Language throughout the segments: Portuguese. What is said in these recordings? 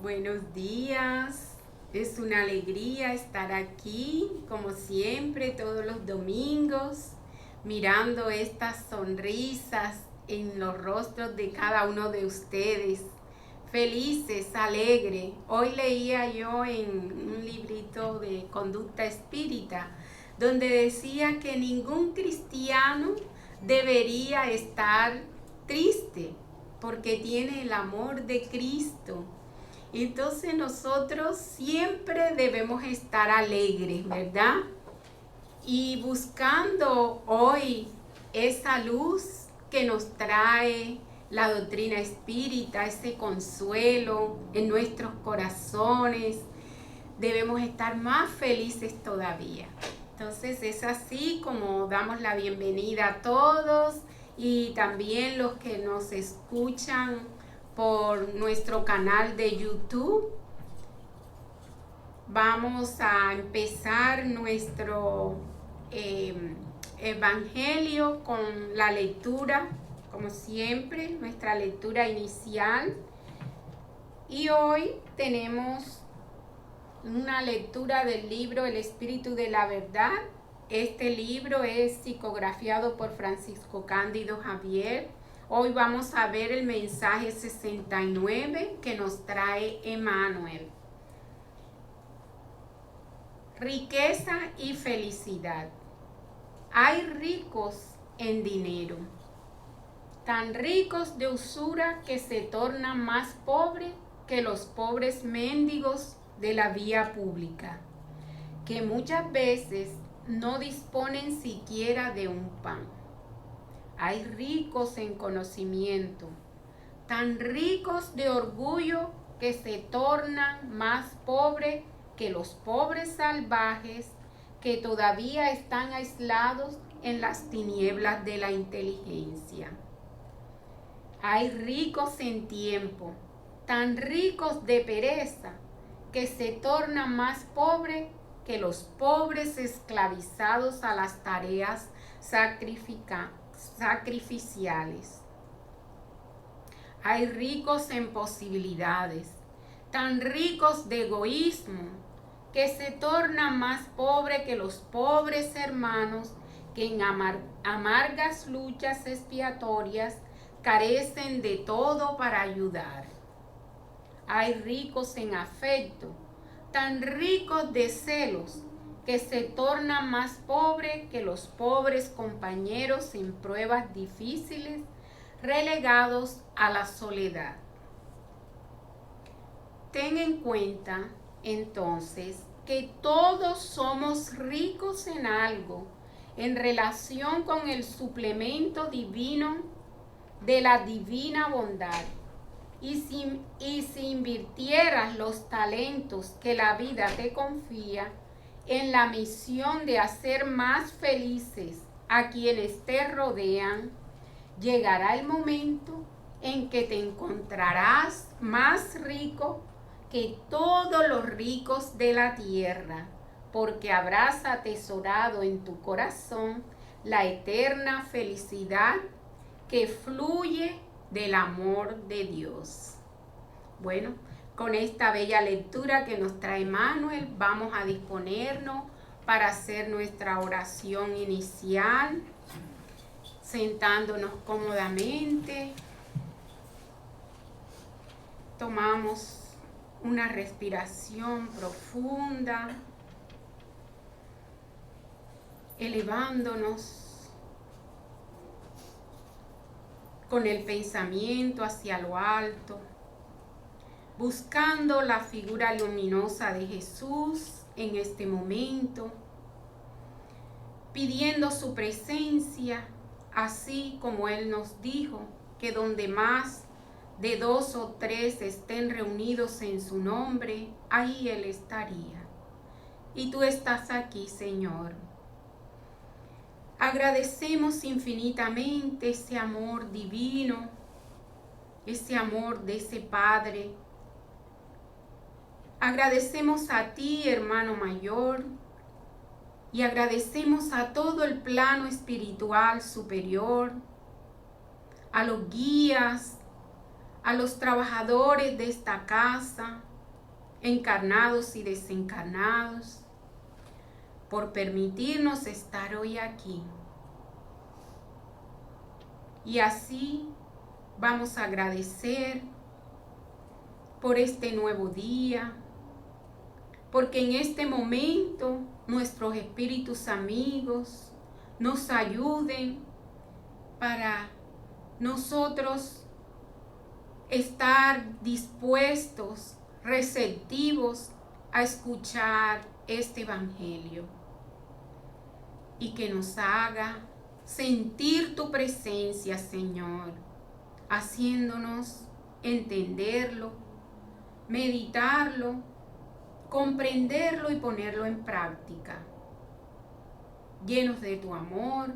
Buenos días, es una alegría estar aquí, como siempre, todos los domingos, mirando estas sonrisas en los rostros de cada uno de ustedes, felices, alegres. Hoy leía yo en un librito de conducta espírita, donde decía que ningún cristiano debería estar triste, porque tiene el amor de Cristo. Entonces nosotros siempre debemos estar alegres, ¿verdad? Y buscando hoy esa luz que nos trae la doctrina espírita, ese consuelo en nuestros corazones, debemos estar más felices todavía. Entonces es así como damos la bienvenida a todos y también los que nos escuchan por nuestro canal de YouTube. Vamos a empezar nuestro evangelio con la lectura, como siempre, nuestra lectura inicial. Y hoy tenemos una lectura del libro El Espíritu de la Verdad. Este libro es psicografiado por Francisco Cándido Javier. Hoy vamos a ver el mensaje 69 que nos trae Emmanuel. Riqueza y felicidad. Hay ricos en dinero, tan ricos de usura que se tornan más pobres que los pobres mendigos de la vía pública, que muchas veces no disponen siquiera de un pan. Hay ricos en conocimiento, tan ricos de orgullo que se tornan más pobres que los pobres salvajes que todavía están aislados en las tinieblas de la inteligencia. Hay ricos en tiempo, tan ricos de pereza que se tornan más pobres que los pobres esclavizados a las tareas sacrificiales. Hay ricos en posibilidades, tan ricos de egoísmo, que se tornan más pobres que los pobres hermanos que en amargas luchas expiatorias carecen de todo para ayudar. Hay ricos en afecto, tan ricos de celos, que se tornan más pobres que los pobres compañeros en pruebas difíciles, relegados a la soledad. Ten en cuenta, entonces, que todos somos ricos en algo en relación con el suplemento divino de la divina bondad. Y si invirtieras los talentos que la vida te confía en la misión de hacer más felices a quienes te rodean, llegará el momento en que te encontrarás más rico que todos los ricos de la tierra, porque habrás atesorado en tu corazón la eterna felicidad que fluye del amor de Dios. Bueno, con esta bella lectura que nos trae Manuel, vamos a disponernos para hacer nuestra oración inicial, sentándonos cómodamente. Tomamos una respiración profunda, elevándonos con el pensamiento hacia lo alto, buscando la figura luminosa de Jesús en este momento, pidiendo su presencia, así como Él nos dijo que donde más de 2 o 3 estén reunidos en su nombre, ahí Él estaría. Y tú estás aquí, Señor. Agradecemos infinitamente ese amor divino, ese amor de ese Padre. Agradecemos a ti, hermano mayor, y agradecemos a todo el plano espiritual superior, a los guías, a los trabajadores de esta casa, encarnados y desencarnados, por permitirnos estar hoy aquí. Y así vamos a agradecer por este nuevo día, porque en este momento nuestros espíritus amigos nos ayuden para nosotros estar dispuestos, receptivos a escuchar este evangelio y que nos haga sentir tu presencia, Señor, haciéndonos entenderlo, meditarlo, comprenderlo y ponerlo en práctica. Llenos de tu amor,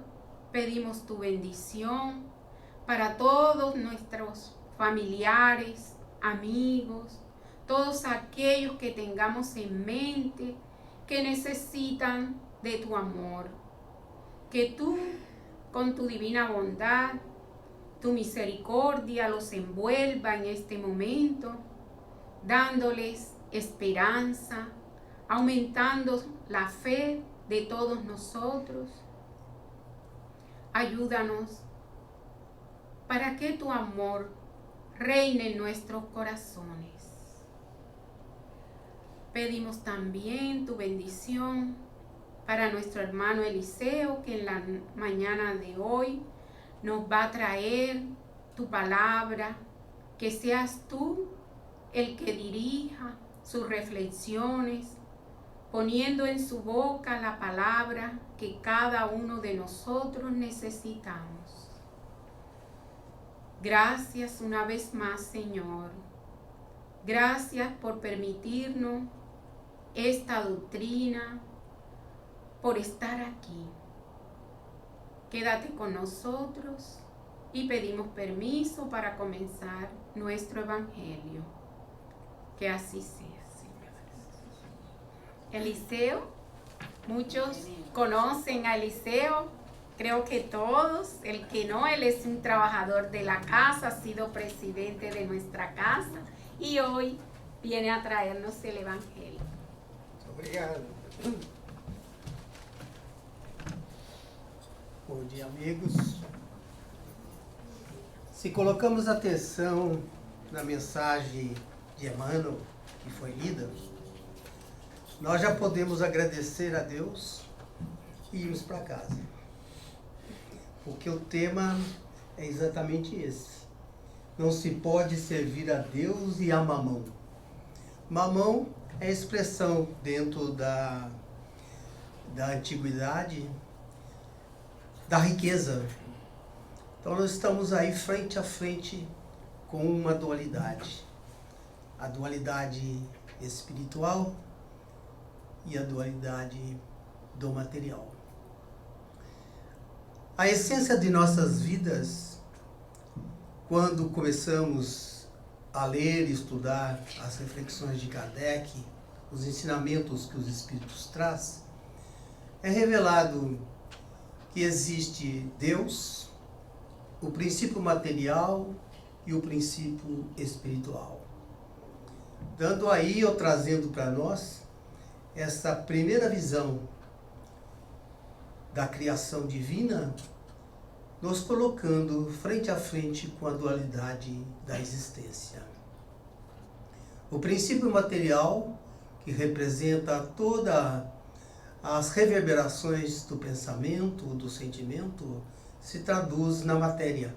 pedimos tu bendición para todos nuestros familiares, amigos, todos aquellos que tengamos en mente que necesitan de tu amor. Que tú, con tu divina bondad, tu misericordia, los envuelva en este momento, dándoles esperanza, aumentando la fe de todos nosotros. Ayúdanos para que tu amor reine en nuestros corazones. Pedimos también tu bendición para nuestro hermano Eliseo, que en la mañana de hoy nos va a traer tu palabra, que seas tú el que dirija sus reflexiones, poniendo en su boca la palabra que cada uno de nosotros necesitamos. Gracias una vez más, Señor. Gracias por permitirnos esta doctrina, por estar aquí. Quédate con nosotros y pedimos permiso para comenzar nuestro evangelio. Que así sea, Señor. Eliseo, muchos conocen a Eliseo, creo que todos. El que no, él es un trabajador de la casa, ha sido presidente de nuestra casa y hoy viene a traernos el evangelio. Obrigado. Bom dia, amigos. Se colocamos atenção na mensagem de Emmanuel, que foi lida, nós já podemos agradecer a Deus e irmos para casa. Porque o tema é exatamente esse. Não se pode servir a Deus e a mamão. Mamão é expressão dentro da antiguidade da riqueza. Então nós estamos aí frente a frente com uma dualidade. A dualidade espiritual e a dualidade do material. A essência de nossas vidas, quando começamos a ler e estudar as reflexões de Kardec, os ensinamentos que os Espíritos trazem, é revelado que existe Deus, o princípio material e o princípio espiritual. Dando aí ou trazendo para nós essa primeira visão da criação divina, nos colocando frente a frente com a dualidade da existência. O princípio material, que representa todas as reverberações do pensamento, do sentimento, se traduz na matéria,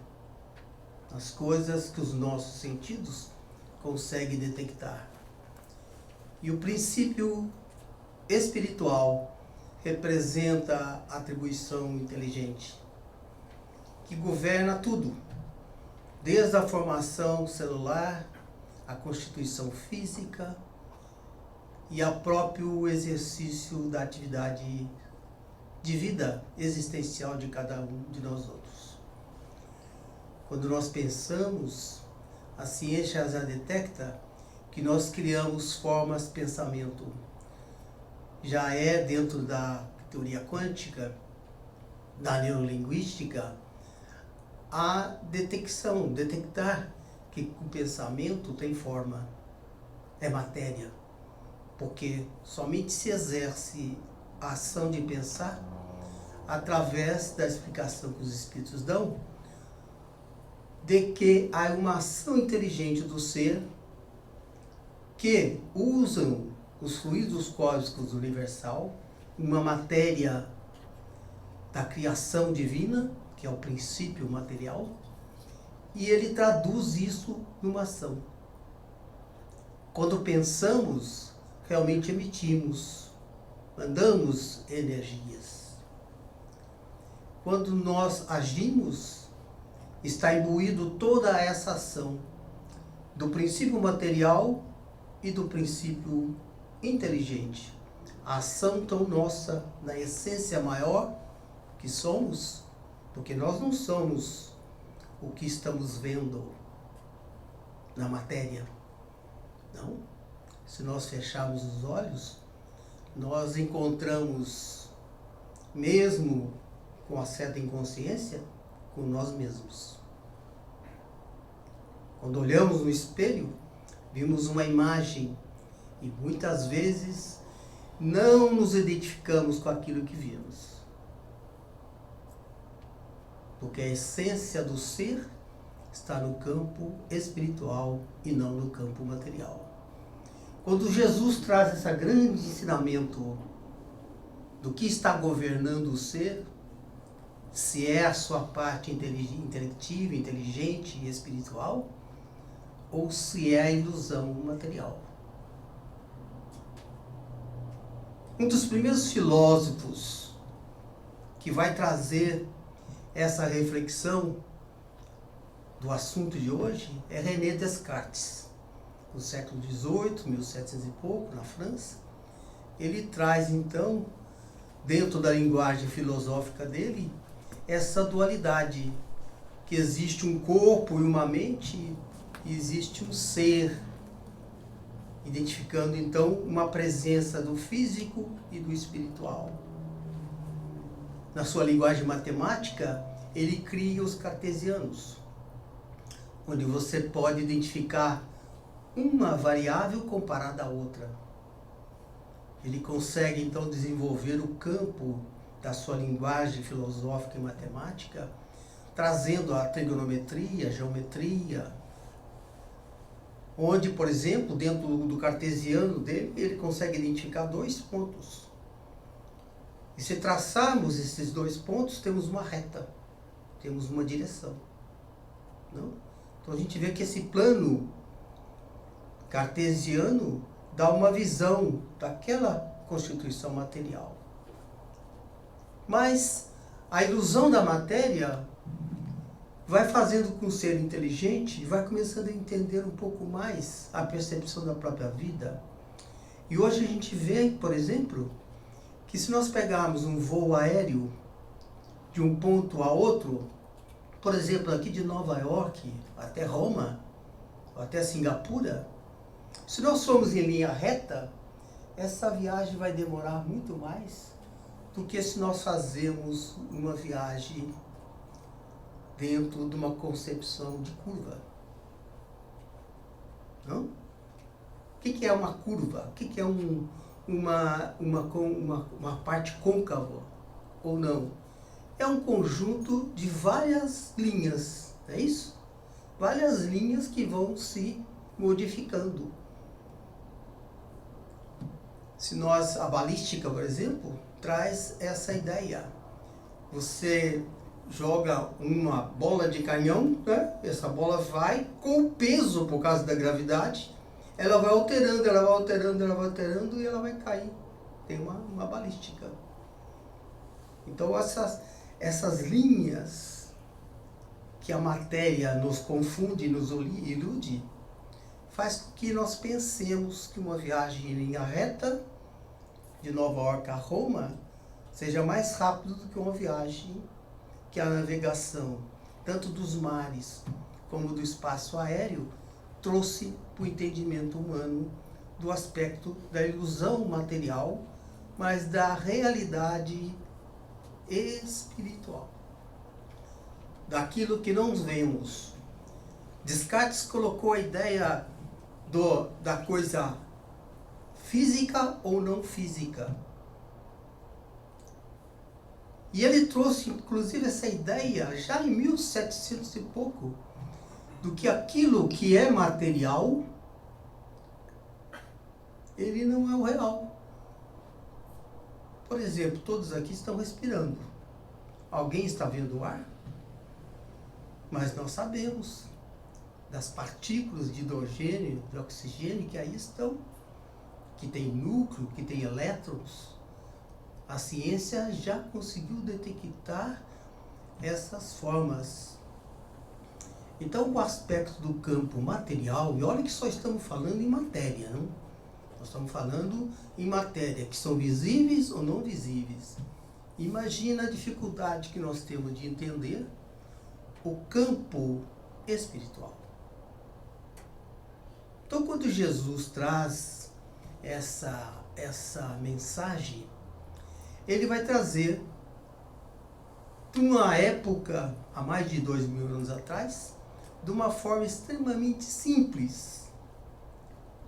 nas coisas que os nossos sentidos conseguem detectar. E o princípio espiritual representa a atribuição inteligente, que governa tudo, desde a formação celular, a constituição física e ao próprio exercício da atividade de vida existencial de cada um de nós outros. Quando nós pensamos, a ciência já detecta que nós criamos formas de pensamento. Já é dentro da teoria quântica, da neurolinguística, a detectar que o pensamento tem forma, é matéria, porque somente se exerce a ação de pensar através da explicação que os Espíritos dão, de que há uma ação inteligente do ser que usam os fluidos cósmicos universal, uma matéria da criação divina, que é o princípio material, e ele traduz isso numa ação. Quando pensamos, realmente emitimos, mandamos energias. Quando nós agimos, está imbuído toda essa ação do princípio material e do princípio inteligente. A ação tão nossa, na essência maior que somos, porque nós não somos o que estamos vendo na matéria. Não. Se nós fecharmos os olhos, nós encontramos, mesmo com a certa inconsciência, com nós mesmos. Quando olhamos no espelho, vimos uma imagem e muitas vezes não nos identificamos com aquilo que vimos. Porque a essência do ser está no campo espiritual e não no campo material. Quando Jesus traz esse grande ensinamento do que está governando o ser, se é a sua parte intelectiva, inteligente e espiritual, ou se é a ilusão material. Um dos primeiros filósofos que vai trazer essa reflexão do assunto de hoje é René Descartes. No século XVIII, 1700 e pouco, na França, ele traz então, dentro da linguagem filosófica dele, essa dualidade, que existe um corpo e uma mente, e existe um ser, identificando então uma presença do físico e do espiritual. Na sua linguagem matemática, ele cria os cartesianos, onde você pode identificar uma variável comparada à outra. Ele consegue então desenvolver o campo da sua linguagem filosófica e matemática, trazendo a trigonometria, a geometria, onde, por exemplo, dentro do cartesiano dele, ele consegue identificar 2 pontos. E se traçarmos esses 2 pontos, temos uma reta, temos uma direção. Não? Então a gente vê que esse plano cartesiano dá uma visão daquela constituição material. Mas a ilusão da matéria vai fazendo com o ser inteligente e vai começando a entender um pouco mais a percepção da própria vida. E hoje a gente vê, por exemplo, que se nós pegarmos um voo aéreo de um ponto a outro, por exemplo, aqui de Nova York até Roma, até Singapura, se nós formos em linha reta, essa viagem vai demorar muito mais do que se nós fazemos uma viagem dentro de uma concepção de curva. Não? O que é uma curva? O que é uma parte côncava ou não? É um conjunto de várias linhas, é isso? Várias linhas que vão se modificando. A balística, por exemplo, traz essa ideia. Você joga uma bola de canhão, né? Essa bola vai com o peso por causa da gravidade, ela vai alterando e ela vai cair. Tem uma balística. Então essas linhas que a matéria nos confunde, nos ilude, faz com que nós pensemos que uma viagem em linha reta de Nova York a Roma seja mais rápido do que uma viagem que a navegação, tanto dos mares como do espaço aéreo, trouxe para o entendimento humano do aspecto da ilusão material, mas da realidade espiritual. Daquilo que não vemos, Descartes colocou a ideia da coisa física ou não física. E ele trouxe, inclusive, essa ideia, já em 1700 e pouco, do que aquilo que é material, ele não é o real. Por exemplo, todos aqui estão respirando. Alguém está vendo o ar? Mas nós sabemos das partículas de hidrogênio, de oxigênio que aí estão, que tem núcleo, que tem elétrons. A ciência já conseguiu detectar essas formas. Então, o aspecto do campo material, e olha que só estamos falando em matéria, não? Nós estamos falando em matéria, que são visíveis ou não visíveis. Imagina a dificuldade que nós temos de entender o campo espiritual. Então, quando Jesus traz essa mensagem, ele vai trazer de uma época, há mais de 2000 anos atrás, de uma forma extremamente simples,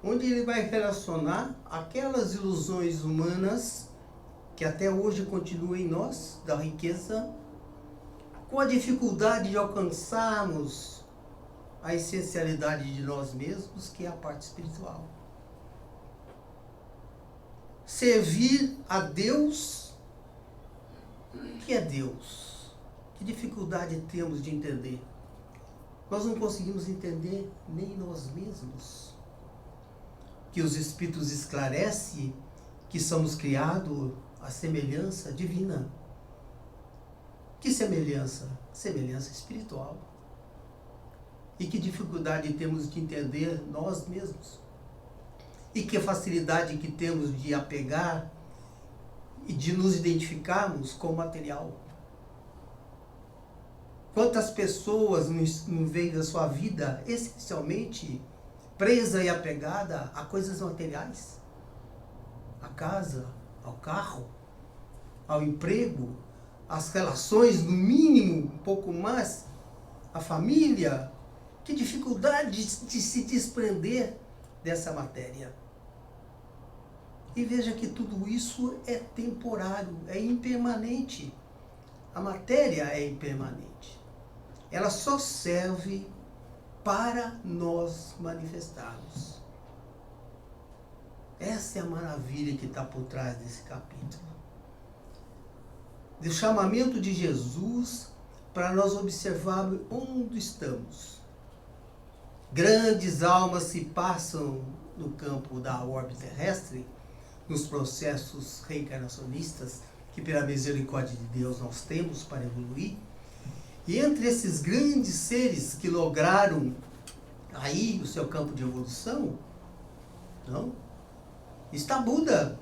onde ele vai relacionar aquelas ilusões humanas que até hoje continuam em nós, da riqueza, com a dificuldade de alcançarmos a essencialidade de nós mesmos, que é a parte espiritual. Servir a Deus. O que é Deus? Que dificuldade temos de entender? Nós não conseguimos entender nem nós mesmos. Que os Espíritos esclarecem que somos criados à semelhança divina. Que semelhança? Semelhança espiritual. E que dificuldade temos de entender nós mesmos? E que facilidade que temos de apegar e de nos identificarmos com o material. Quantas pessoas não veem a sua vida essencialmente presa e apegada a coisas materiais? A casa, ao carro, ao emprego, às relações, no mínimo, um pouco mais, a família. Que dificuldade de se desprender dessa matéria. E veja que tudo isso é temporário, é impermanente. A matéria é impermanente. Ela só serve para nós manifestarmos. Essa é a maravilha que está por trás desse capítulo. Do chamamento de Jesus para nós observarmos onde estamos. Grandes almas se passam no campo da órbita terrestre, nos processos reencarnacionistas que pela misericórdia de Deus nós temos para evoluir. E entre esses grandes seres que lograram aí o seu campo de evolução, não, está Buda,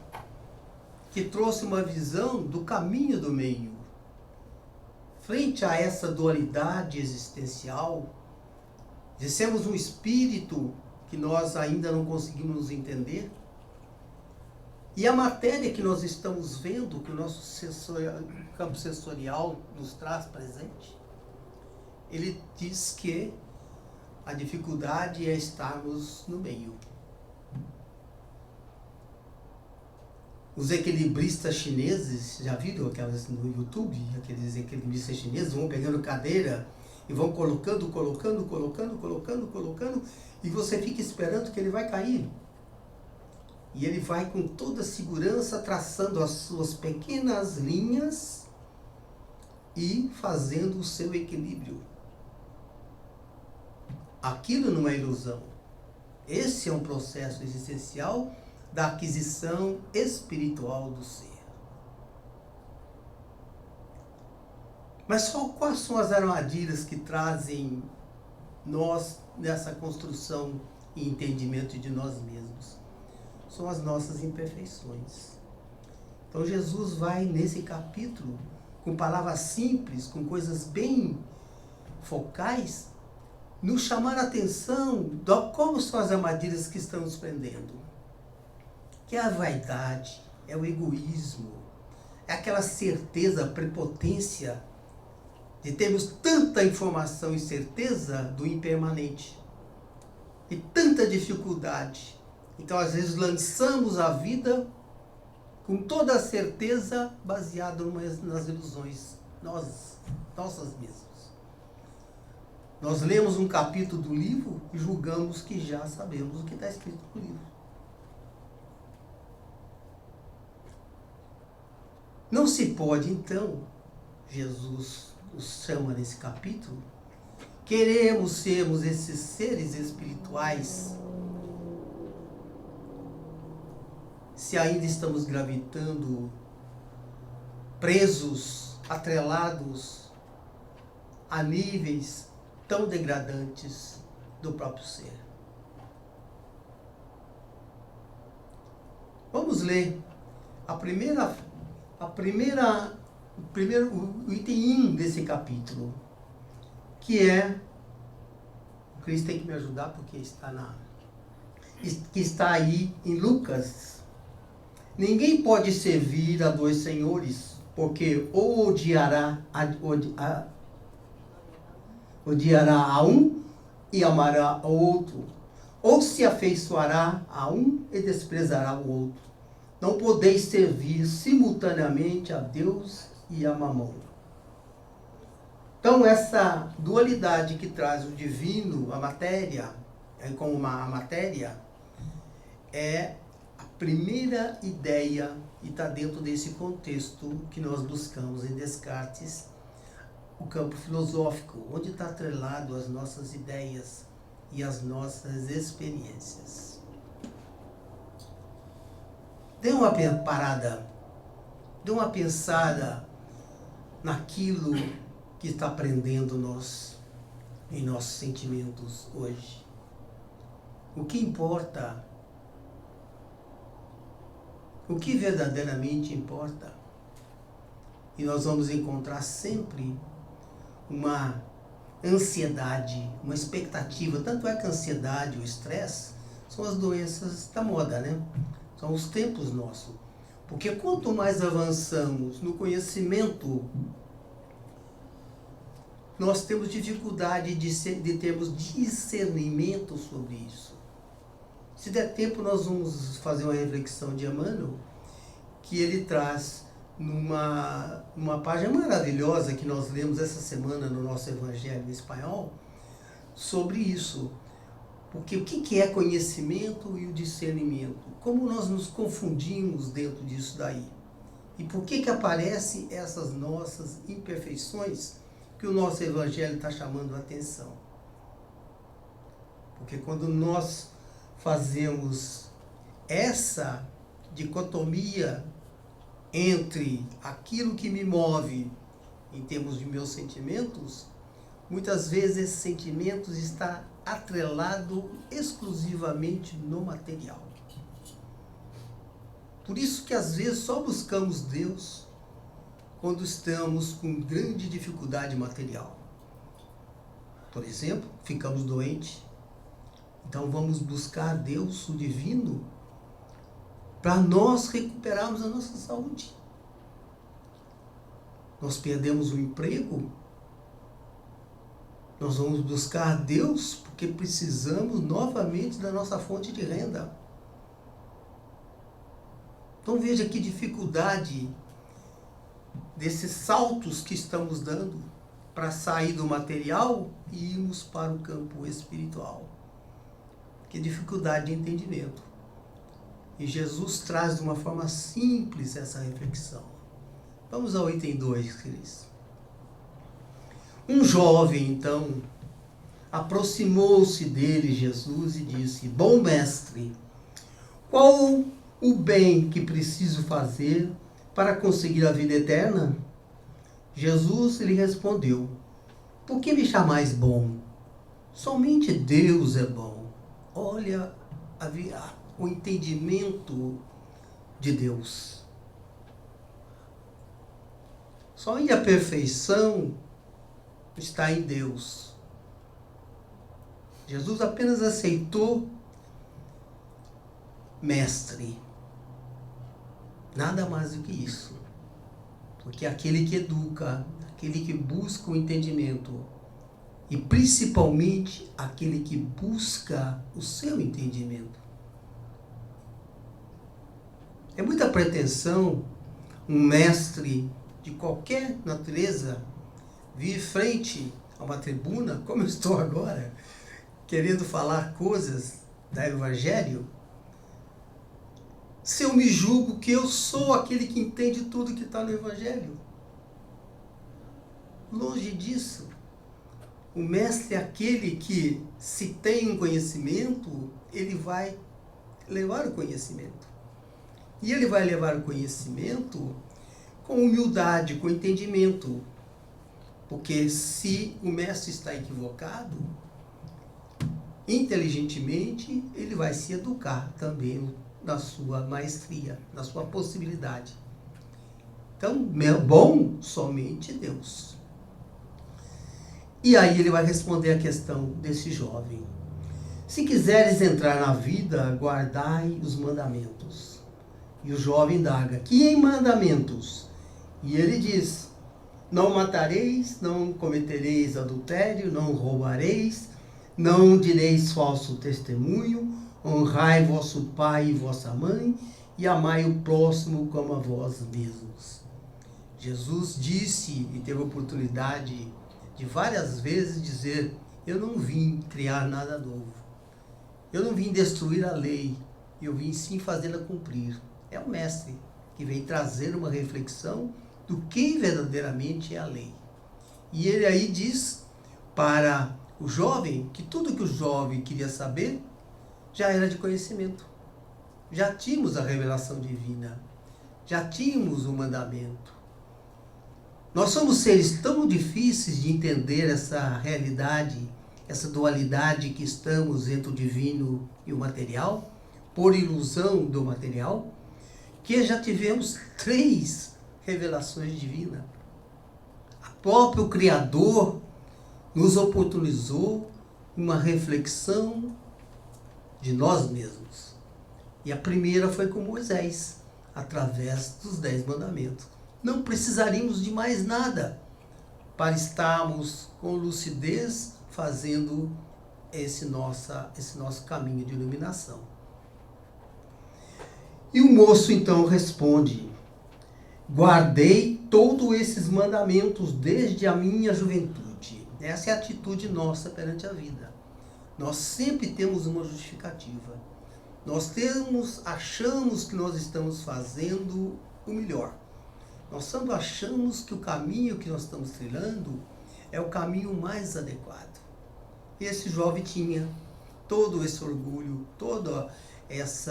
que trouxe uma visão do caminho do meio. Frente a essa dualidade existencial, de sermos um espírito que nós ainda não conseguimos nos entender, e a matéria que nós estamos vendo, que o nosso campo sensorial nos traz presente, ele diz que a dificuldade é estarmos no meio. Os equilibristas chineses, já viram aquelas no YouTube? Aqueles equilibristas chineses vão pegando cadeira e vão colocando, e você fica esperando que ele vai cair. E ele vai com toda segurança traçando as suas pequenas linhas e fazendo o seu equilíbrio. Aquilo não é ilusão. Esse é um processo existencial da aquisição espiritual do ser. Mas quais são as armadilhas que trazem nós nessa construção e entendimento de nós mesmos? São as nossas imperfeições. Então Jesus vai nesse capítulo, com palavras simples, com coisas bem focais, nos chamar a atenção de como são as armadilhas que estão nos prendendo. Que é a vaidade, é o egoísmo, é aquela certeza, prepotência de termos tanta informação e certeza do impermanente, e tanta dificuldade. Então, às vezes, lançamos a vida com toda a certeza baseada nas ilusões nossas mesmas. Nós lemos um capítulo do livro e julgamos que já sabemos o que está escrito no livro. Não se pode, então, Jesus nos chama nesse capítulo, queremos sermos esses seres espirituais, se ainda estamos gravitando, presos, atrelados a níveis tão degradantes do próprio ser. Vamos ler o item 1 desse capítulo, que é, o Cris tem que me ajudar porque está aí em Lucas. Ninguém pode servir a dois senhores, porque ou odiará a um e amará ao outro, ou se afeiçoará a um e desprezará o outro. Não podeis servir simultaneamente a Deus e a Mamon. Então, essa dualidade que traz o divino, a matéria, como a matéria, é a primeira ideia e está dentro desse contexto que nós buscamos em Descartes, o campo filosófico, onde está atrelado as nossas ideias e as nossas experiências. Dê uma parada, dê uma pensada naquilo que está prendendo nós em nossos sentimentos hoje. O que importa? O que verdadeiramente importa? E nós vamos encontrar sempre uma ansiedade, uma expectativa. Tanto é que a ansiedade, o estresse, são as doenças da moda, né? São os tempos nossos. Porque quanto mais avançamos no conhecimento, nós temos dificuldade de termos discernimento sobre isso. Se der tempo, nós vamos fazer uma reflexão de Emmanuel, que ele traz numa página maravilhosa que nós lemos essa semana no nosso Evangelho em espanhol, sobre isso. Porque o que é conhecimento e o discernimento? Como nós nos confundimos dentro disso daí? E por que aparecem essas nossas imperfeições que o nosso Evangelho está chamando a atenção? Porque quando nós fazemos essa dicotomia entre aquilo que me move em termos de meus sentimentos, muitas vezes esses sentimentos estão atrelados exclusivamente no material. Por isso que às vezes só buscamos Deus quando estamos com grande dificuldade material. Por exemplo, ficamos doentes. Então vamos buscar Deus, o divino, para nós recuperarmos a nossa saúde. Nós perdemos o emprego, nós vamos buscar Deus porque precisamos novamente da nossa fonte de renda. Então veja que dificuldade desses saltos que estamos dando para sair do material e irmos para o campo espiritual. Que dificuldade de entendimento. E Jesus traz de uma forma simples essa reflexão. Vamos ao item 2, Cris. Um jovem, então, aproximou-se dele, Jesus, e disse: Bom mestre, qual o bem que preciso fazer para conseguir a vida eterna? Jesus lhe respondeu: Por que me chamais bom? Somente Deus é bom. Olha o entendimento de Deus. Somente a perfeição está em Deus. Jesus apenas aceitou mestre. Nada mais do que isso. Porque aquele que educa, aquele que busca o entendimento e principalmente aquele que busca o seu entendimento. É muita pretensão um mestre de qualquer natureza vir frente a uma tribuna, como eu estou agora, querendo falar coisas do Evangelho, se eu me julgo que eu sou aquele que entende tudo que está no Evangelho. Longe disso. O mestre é aquele que, se tem um conhecimento, ele vai levar o conhecimento. E ele vai levar o conhecimento com humildade, com entendimento. Porque se o mestre está equivocado, inteligentemente, ele vai se educar também na sua maestria, na sua possibilidade. Então, bom somente Deus. E aí ele vai responder a questão desse jovem. Se quiseres entrar na vida, guardai os mandamentos. E o jovem indaga, que mandamentos? E ele diz, não matareis, não cometereis adultério, não roubareis, não direis falso testemunho, honrai vosso pai e vossa mãe, e amai o próximo como a vós mesmos. Jesus disse e teve a oportunidade de várias vezes dizer, eu não vim criar nada novo. Eu não vim destruir a lei, eu vim sim fazê-la cumprir. É o mestre que vem trazer uma reflexão do que verdadeiramente é a lei. E ele aí diz para o jovem que tudo que o jovem queria saber já era de conhecimento. Já tínhamos a revelação divina, já tínhamos o mandamento. Nós somos seres tão difíceis de entender essa realidade, essa dualidade que estamos entre o divino e o material, por ilusão do material, que já tivemos 3 revelações divinas. O próprio Criador nos oportunizou uma reflexão de nós mesmos. E a primeira foi com Moisés, através dos 10 mandamentos. Não precisaríamos de mais nada para estarmos com lucidez fazendo esse nosso caminho de iluminação. E o moço então responde, guardei todos esses mandamentos desde a minha juventude. Essa é a atitude nossa perante a vida. Nós sempre temos uma justificativa. Nós achamos que nós estamos fazendo o melhor. Nós sempre achamos que o caminho que nós estamos trilhando é o caminho mais adequado. Esse jovem tinha todo esse orgulho, todo esse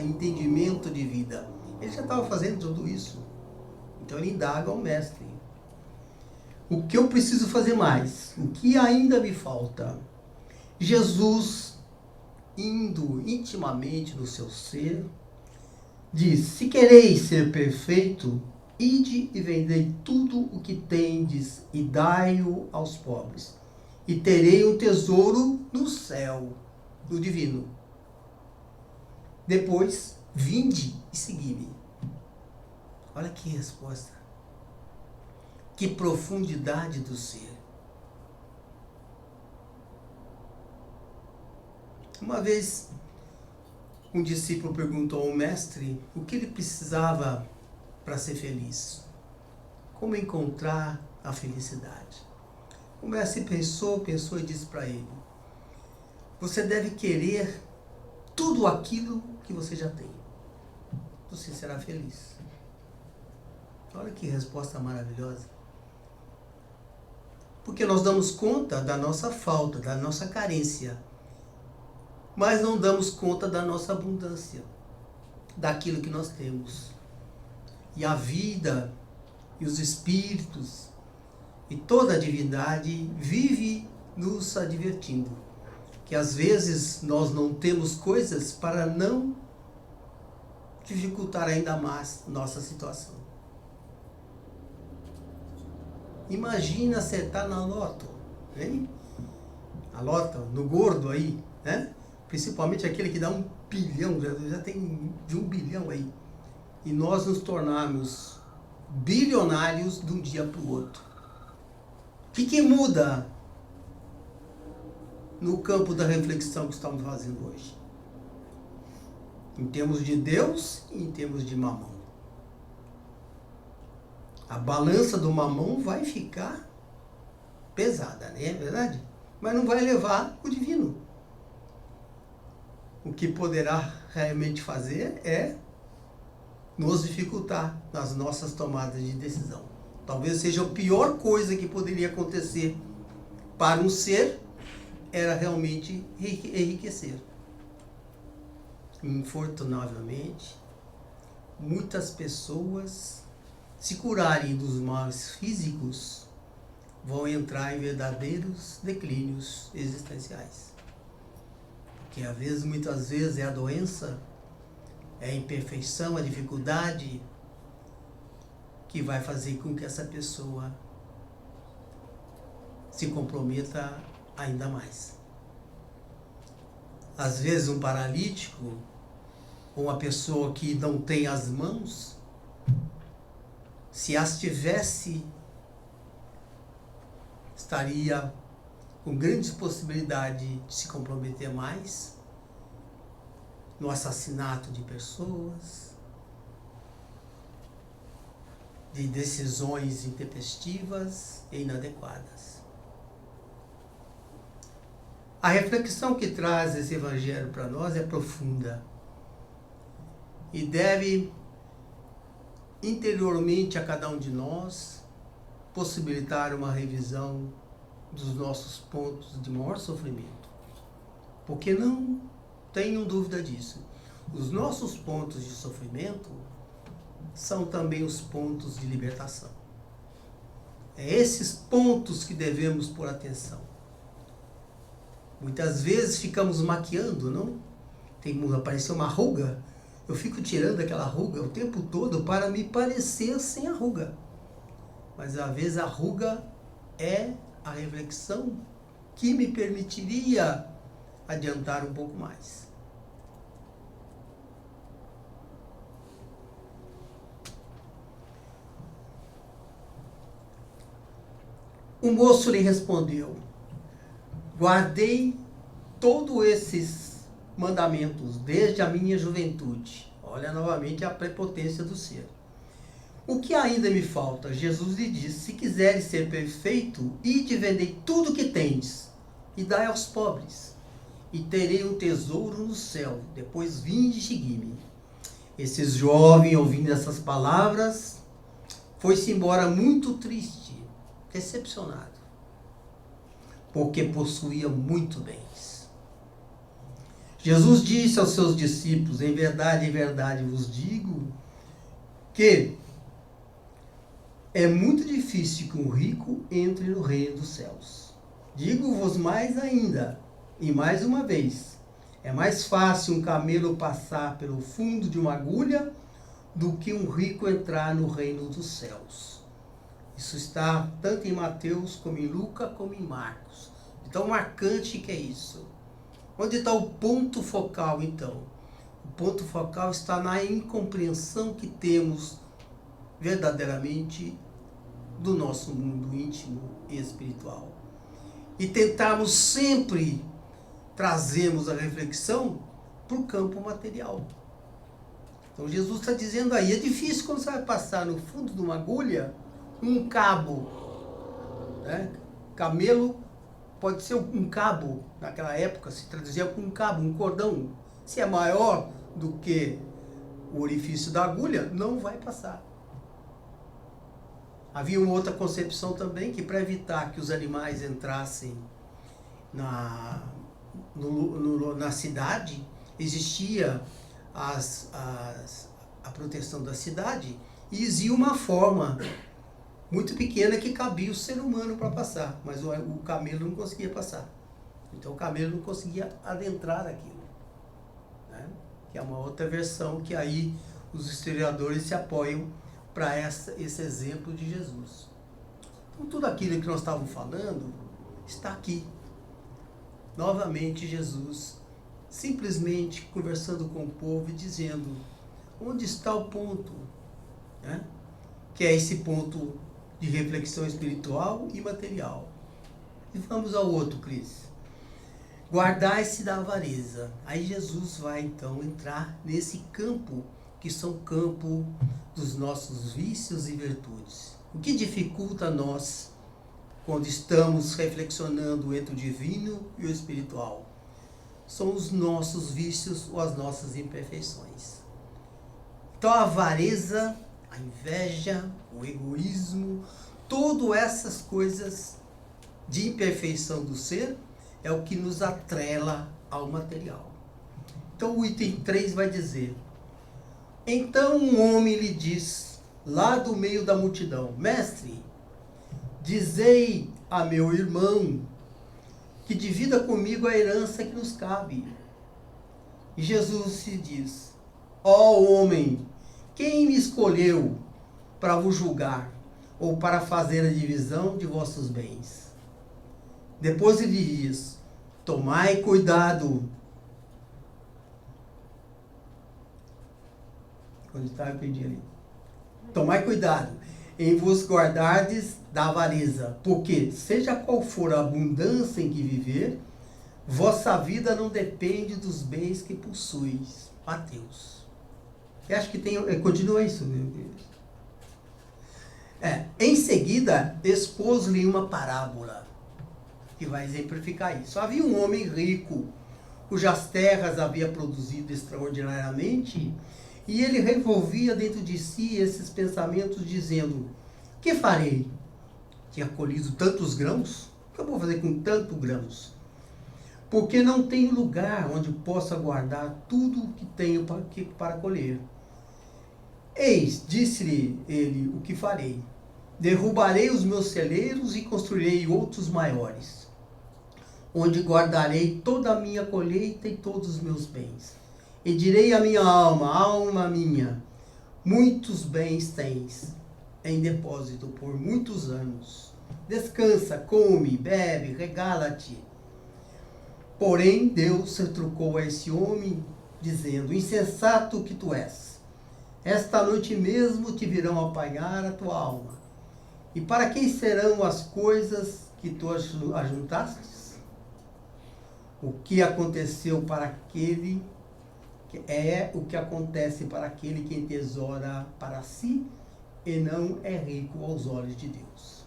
entendimento de vida. Ele já estava fazendo tudo isso. Então ele indaga ao mestre. O que eu preciso fazer mais? O que ainda me falta? Jesus, indo intimamente no seu ser, diz, se quereis ser perfeito, ide e vendei tudo o que tendes e dai-o aos pobres, e terei um tesouro no céu, no divino. Depois, vinde e segui-me. Olha que resposta. Que profundidade do ser. Uma vez, um discípulo perguntou ao mestre o que ele precisava para ser feliz. Como encontrar a felicidade? O mestre pensou e disse para ele, você deve querer tudo aquilo que você já tem. Você será feliz. Olha que resposta maravilhosa. Porque nós damos conta da nossa falta, da nossa carência, mas não damos conta da nossa abundância, daquilo que nós temos. E a vida, e os espíritos, e toda a divindade vive nos advertindo que às vezes nós não temos coisas para não dificultar ainda mais nossa situação. Imagina acertar na loto, hein? A loto, no gordo aí, né? Principalmente aquele que dá 1 bilhão, já tem de 1 bilhão aí. E nós nos tornarmos bilionários de um dia para o outro. O que muda no campo da reflexão que estamos fazendo hoje? Em termos de Deus e em termos de mamão. A balança do mamão vai ficar pesada, né? É verdade? Mas não vai levar o divino. O que poderá realmente fazer é nos dificultar nas nossas tomadas de decisão. Talvez seja a pior coisa que poderia acontecer para um ser, era realmente enriquecer. Infortunavelmente, muitas pessoas, se curarem dos males físicos, vão entrar em verdadeiros declínios existenciais. Porque muitas vezes é a doença, é a imperfeição, a dificuldade que vai fazer com que essa pessoa se comprometa ainda mais. Às vezes um paralítico, ou uma pessoa que não tem as mãos, se as tivesse, estaria com grandes possibilidades de se comprometer mais no assassinato de pessoas, de decisões intempestivas e inadequadas. A reflexão que traz esse evangelho para nós é profunda e deve interiormente a cada um de nós possibilitar uma revisão dos nossos pontos de maior sofrimento. Porque não tenham dúvida disso. Os nossos pontos de sofrimento são também os pontos de libertação. É esses pontos que devemos pôr atenção. Muitas vezes ficamos maquiando, não? Apareceu uma ruga, eu fico tirando aquela ruga o tempo todo para me parecer sem a ruga. Mas às vezes a ruga é a reflexão que me permitiria adiantar um pouco mais. O moço lhe respondeu: guardei todos esses mandamentos desde a minha juventude. Olha novamente a prepotência do ser. O que ainda me falta? Jesus lhe disse: se quiseres ser perfeito, ide vendei tudo que tendes e dai aos pobres, e terei um tesouro no céu. Depois vinde e segui-me. Esse jovem, ouvindo essas palavras, foi-se embora muito triste, decepcionado, porque possuía muito bens. Jesus disse aos seus discípulos: em verdade vos digo que é muito difícil que um rico entre no reino dos céus. Digo-vos mais ainda, e mais uma vez, é mais fácil um camelo passar pelo fundo de uma agulha do que um rico entrar no reino dos céus. Isso está tanto em Mateus, como em Lucas, como em Marcos. Então, marcante que é isso. Onde está o ponto focal, então? O ponto focal está na incompreensão que temos verdadeiramente do nosso mundo íntimo e espiritual. E tentarmos sempre trazermos a reflexão para o campo material. Então Jesus está dizendo aí, é difícil quando você vai passar no fundo de uma agulha, um cabo. Né? Camelo pode ser um cabo, naquela época se traduzia com um cabo, um cordão. Se é maior do que o orifício da agulha, não vai passar. Havia uma outra concepção também, que para evitar que os animais entrassem na cidade, existia a proteção da cidade, e existia uma forma muito pequena que cabia o ser humano para passar, mas o camelo não conseguia passar. Então o camelo não conseguia adentrar aquilo. Né? Que é uma outra versão que aí os historiadores se apoiam para esse exemplo de Jesus. Então tudo aquilo que nós estávamos falando está aqui. Novamente Jesus simplesmente conversando com o povo e dizendo: onde está o ponto? Né? que é esse ponto de reflexão espiritual e material. E vamos ao outro, Cris. Guardai-se da avareza. Aí Jesus vai então entrar nesse campo, que são o campo dos nossos vícios e virtudes. O que dificulta nós, quando estamos reflexionando entre o divino e o espiritual, são os nossos vícios ou as nossas imperfeições. Então a avareza, a inveja, o egoísmo, todas essas coisas de imperfeição do ser é o que nos atrela ao material. Então o item 3 vai dizer: então um homem lhe diz, lá do meio da multidão: mestre, dizei a meu irmão que divida comigo a herança que nos cabe. E Jesus se diz: ó homem, quem me escolheu para vos julgar ou para fazer a divisão de vossos bens? Depois ele diz: tomai cuidado. Onde está? Eu perdi ali. Tomai cuidado em vos guardardes da avareza, porque, seja qual for a abundância em que viver, vossa vida não depende dos bens que possuis. Mateus. Eu acho que tem. Continua isso, meu Deus. Em seguida, expôs-lhe uma parábola que vai exemplificar isso. Havia um homem rico, cujas terras havia produzido extraordinariamente, e ele revolvia dentro de si esses pensamentos, dizendo: que farei? Tinha colhido tantos grãos? O que eu vou fazer com tantos grãos? Porque não tenho lugar onde possa guardar tudo o que tenho para colher. Eis, disse-lhe ele, o que farei? Derrubarei os meus celeiros e construirei outros maiores, onde guardarei toda a minha colheita e todos os meus bens. E direi à minha alma: alma minha, muitos bens tens em depósito por muitos anos. Descansa, come, bebe, regala-te. Porém, Deus retrucou a esse homem, dizendo: insensato que tu és, esta noite mesmo te virão apanhar a tua alma. E para quem serão as coisas que tu ajuntastes? O que aconteceu para aquele é o que acontece para aquele que tesoura para si e não é rico aos olhos de Deus.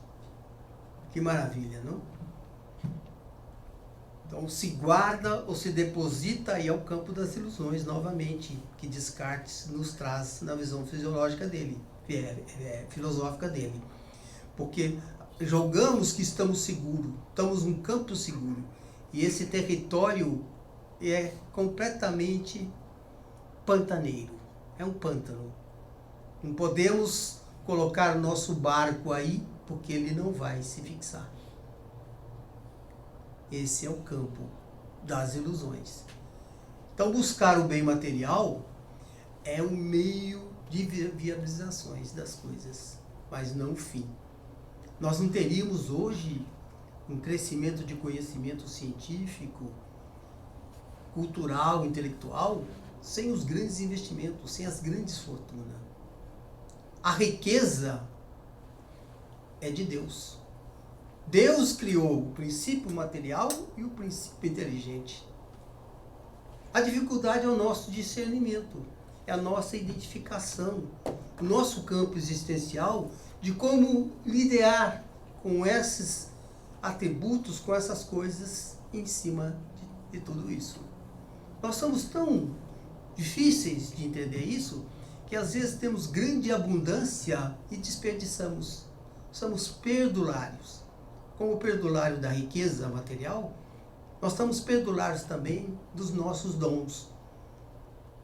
Que maravilha, não? Então se guarda ou se deposita aí ao campo das ilusões novamente, que Descartes nos traz na visão fisiológica dele, filosófica dele. Porque julgamos que estamos seguros, estamos num campo seguro, e esse território é completamente pantaneiro, é um pântano. Não podemos colocar o nosso barco aí, porque ele não vai se fixar. Esse é o campo das ilusões. Então buscar o bem material é um meio de viabilizações das coisas, mas não o fim. Nós não teríamos hoje um crescimento de conhecimento científico, cultural, intelectual, sem os grandes investimentos, sem as grandes fortunas. A riqueza é de Deus. Deus criou o princípio material e o princípio inteligente. A dificuldade é o nosso discernimento, é a nossa identificação, o nosso campo existencial de como lidar com esses atributos, com essas coisas em cima de tudo isso. Nós somos tão difíceis de entender isso, que às vezes temos grande abundância e desperdiçamos. Somos perdulários. Como perdulário da riqueza material, nós estamos perdulários também dos nossos dons.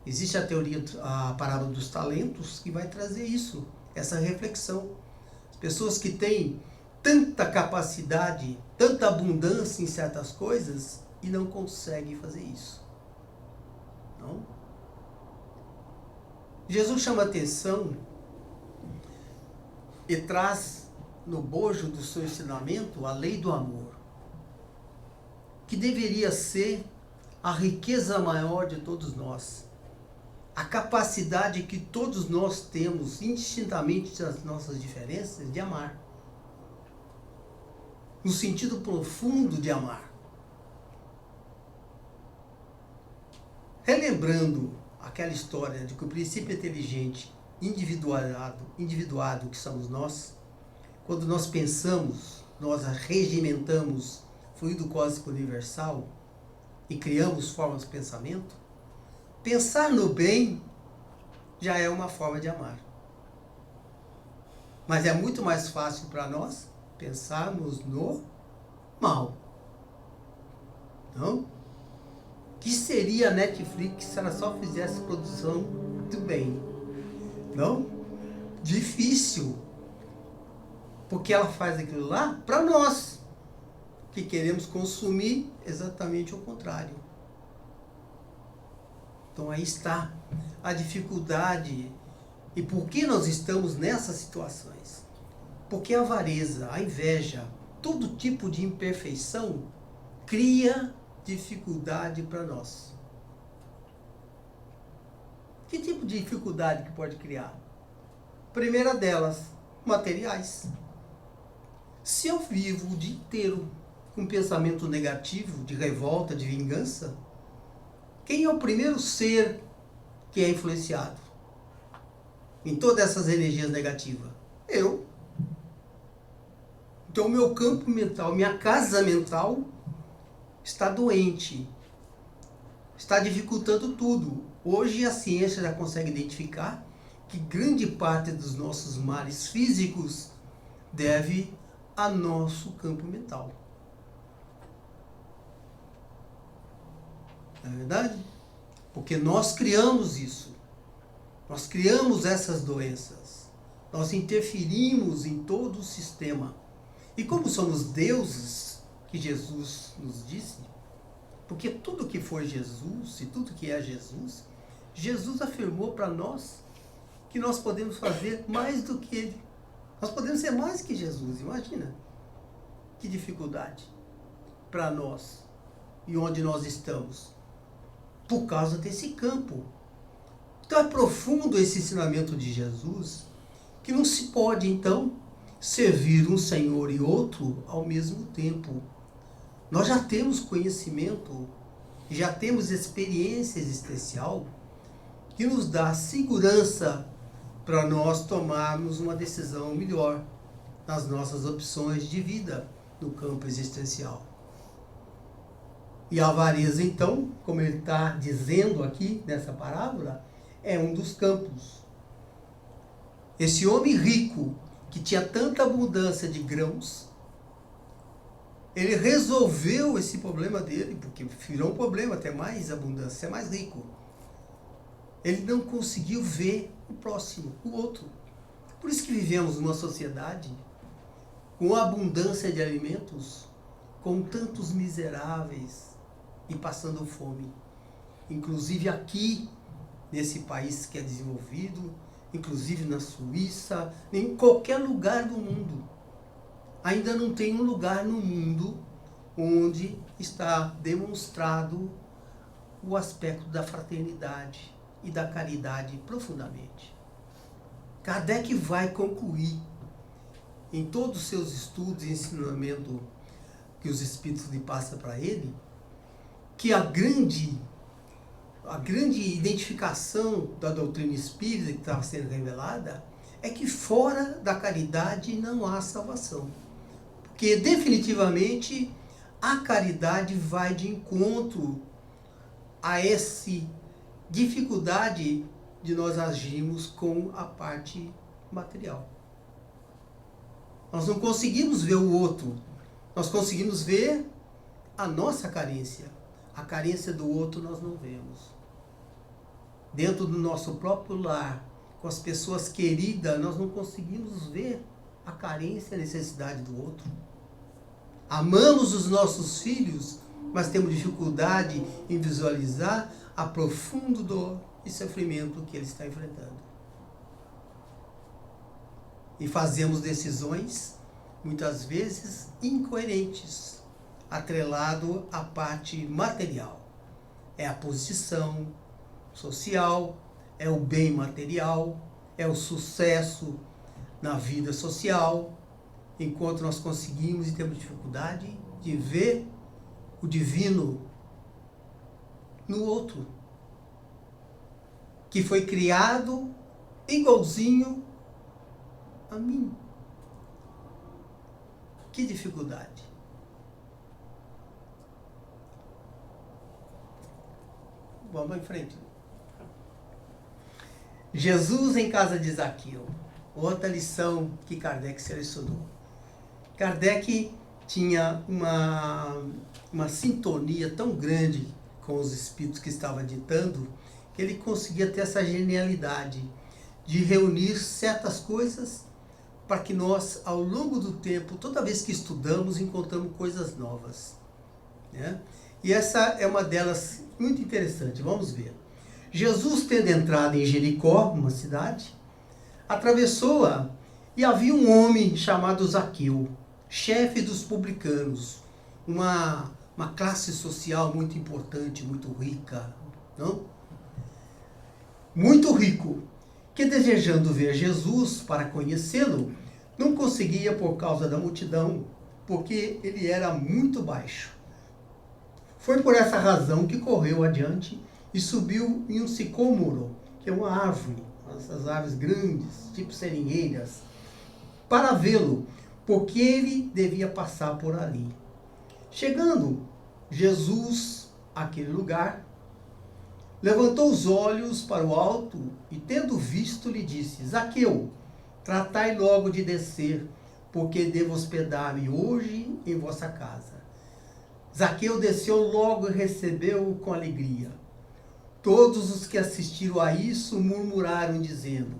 Existe a teoria, a parábola dos talentos, que vai trazer isso, essa reflexão. As pessoas que têm tanta capacidade, tanta abundância em certas coisas e não conseguem fazer isso. Não? Jesus chama atenção e traz no bojo do seu ensinamento a lei do amor, que deveria ser a riqueza maior de todos nós. a capacidade que todos nós temos, indistintamente das nossas diferenças, de amar. No sentido profundo de amar. Relembrando aquela história de que o princípio inteligente, individuado que somos nós, quando nós pensamos, nós regimentamos fluido cósmico universal e criamos formas de pensamento, pensar no bem já é uma forma de amar. Mas é muito mais fácil para nós pensarmos no mal. Não? O que seria a Netflix se ela só fizesse produção do bem? Não? Difícil. Porque ela faz aquilo lá para nós, que queremos consumir exatamente o contrário. Então aí está a dificuldade. E por que nós estamos nessas situações? Porque a avareza, a inveja, todo tipo de imperfeição cria dificuldade para nós. Que tipo de dificuldade que pode criar? Primeira delas, materiais. Se eu vivo o dia inteiro com um pensamento negativo, de revolta, de vingança, quem é o primeiro ser que é influenciado em todas essas energias negativas? Eu. Então, o meu campo mental, minha casa mental está doente, está dificultando tudo. Hoje a ciência já consegue identificar que grande parte dos nossos males físicos deve a nosso campo mental. Não é verdade? Porque nós criamos isso. Nós criamos essas doenças. Nós interferimos em todo o sistema. E como somos deuses, que Jesus nos disse, porque tudo que for Jesus e tudo que é Jesus, Jesus afirmou para nós que nós podemos fazer mais do que Ele. Nós podemos ser mais que Jesus, imagina. Que dificuldade para nós e onde nós estamos. Por causa desse campo. Então é profundo esse ensinamento de Jesus, que não se pode, então, servir um Senhor e outro ao mesmo tempo. Nós já temos conhecimento, já temos experiência existencial que nos dá segurança para nós tomarmos uma decisão melhor nas nossas opções de vida no campo existencial. E a avareza, então, como ele está dizendo aqui nessa parábola, é um dos campos. Esse homem rico, que tinha tanta abundância de grãos, ele resolveu esse problema dele, porque virou um problema, ter mais abundância, ser mais rico. Ele não conseguiu ver o próximo, o outro. Por isso que vivemos numa sociedade com abundância de alimentos, com tantos miseráveis e passando fome. Inclusive aqui, nesse país que é desenvolvido, inclusive na Suíça, em qualquer lugar do mundo. Ainda não tem um lugar no mundo onde está demonstrado o aspecto da fraternidade e da caridade profundamente. Kardec vai concluir em todos os seus estudos e ensinamento que os Espíritos lhe passam para ele, que a grande identificação da doutrina espírita que estava sendo revelada é que fora da caridade não há salvação. Porque definitivamente a caridade vai de encontro a essa dificuldade de nós agirmos com a parte material. Nós não conseguimos ver o outro, nós conseguimos ver a nossa carência. A carência do outro nós não vemos. Dentro do nosso próprio lar, com as pessoas queridas, nós não conseguimos ver a carência e a necessidade do outro. Amamos os nossos filhos, mas temos dificuldade em visualizar a profunda dor e sofrimento que ele está enfrentando. E fazemos decisões, muitas vezes, incoerentes, atrelado à parte material. É a posição social, é o bem material, é o sucesso na vida social, enquanto nós conseguimos e temos dificuldade de ver o divino no outro, que foi criado igualzinho a mim. Que dificuldade. Vamos em frente. Jesus em casa de Zaqueu. Outra lição que Kardec selecionou. Kardec tinha uma sintonia tão grande com os espíritos que estava ditando, que ele conseguia ter essa genialidade de reunir certas coisas para que nós, ao longo do tempo, toda vez que estudamos, encontramos coisas novas, né? E essa é uma delas muito interessante. Vamos ver. Jesus, tendo entrado em Jericó, uma cidade, atravessou-a e havia um homem chamado Zaqueu, chefe dos publicanos, uma classe social muito importante, muito rica, não? Muito rico, que desejando ver Jesus para conhecê-lo, não conseguia por causa da multidão, porque ele era muito baixo. Foi por essa razão que correu adiante e subiu em um sicômoro, que é uma árvore, essas árvores grandes, tipo seringueiras, para vê-lo, porque ele devia passar por ali. Chegando Jesus àquele lugar, levantou os olhos para o alto e, tendo visto, lhe disse: Zaqueu, tratai logo de descer, porque devo hospedar-me hoje em vossa casa. Zaqueu desceu logo e recebeu-o com alegria. Todos os que assistiram a isso murmuraram, dizendo: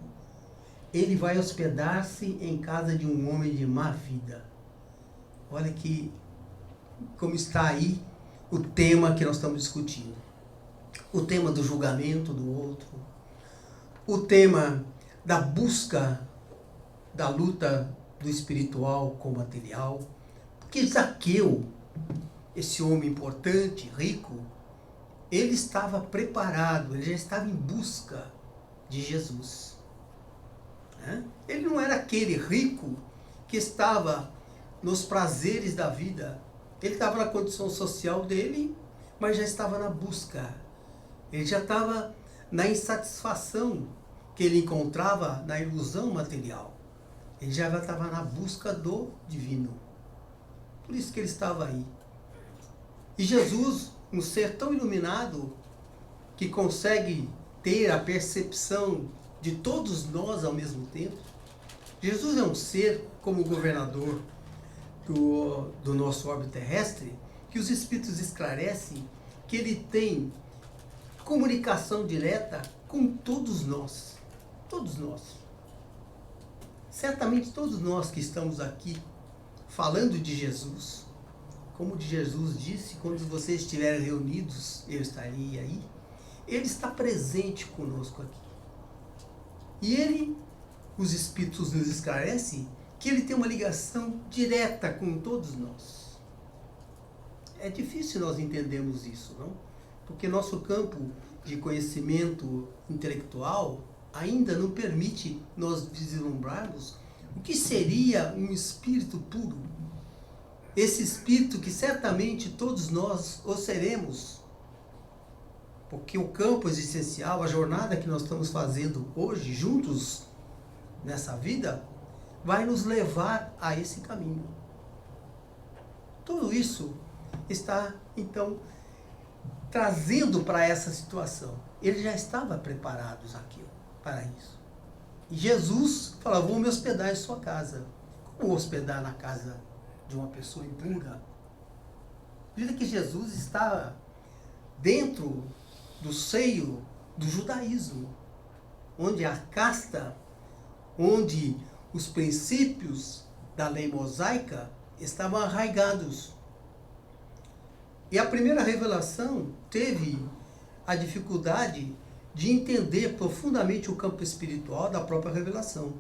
ele vai hospedar-se em casa de um homem de má vida. Olha que como está aí o tema que nós estamos discutindo. O tema do julgamento do outro. O tema da busca da luta do espiritual com o material. Porque Zaqueu, esse homem importante, rico, ele estava preparado, ele já estava em busca de Jesus. Ele não era aquele rico que estava nos prazeres da vida. Ele estava na condição social dele, mas já estava na busca. Ele já estava na insatisfação que ele encontrava na ilusão material. Ele já estava na busca do divino. Por isso que ele estava aí. E Jesus, um ser tão iluminado, que consegue ter a percepção de todos nós ao mesmo tempo. Jesus é um ser, como o governador do nosso orbe terrestre, que os espíritos esclarecem que ele tem comunicação direta com todos nós. Todos nós. Certamente todos nós que estamos aqui falando de Jesus, como Jesus disse, quando vocês estiverem reunidos, eu estarei aí. Ele está presente conosco aqui. E ele, os espíritos nos esclarecem que ele tem uma ligação direta com todos nós. É difícil nós entendermos isso, não? Porque nosso campo de conhecimento intelectual ainda não permite nós vislumbrarmos o que seria um espírito puro. Esse espírito que certamente todos nós o seremos. Porque o campo existencial, a jornada que nós estamos fazendo hoje, juntos, nessa vida, vai nos levar a esse caminho. Tudo isso está, então, trazendo para essa situação. Ele já estava preparado, Zaqueu, para isso. E Jesus falou: vou me hospedar em sua casa. Como hospedar na casa de uma pessoa impura? Veja que Jesus estava dentro do seio do judaísmo, onde a casta, onde os princípios da lei mosaica estavam arraigados. E a primeira revelação teve a dificuldade de entender profundamente o campo espiritual da própria revelação.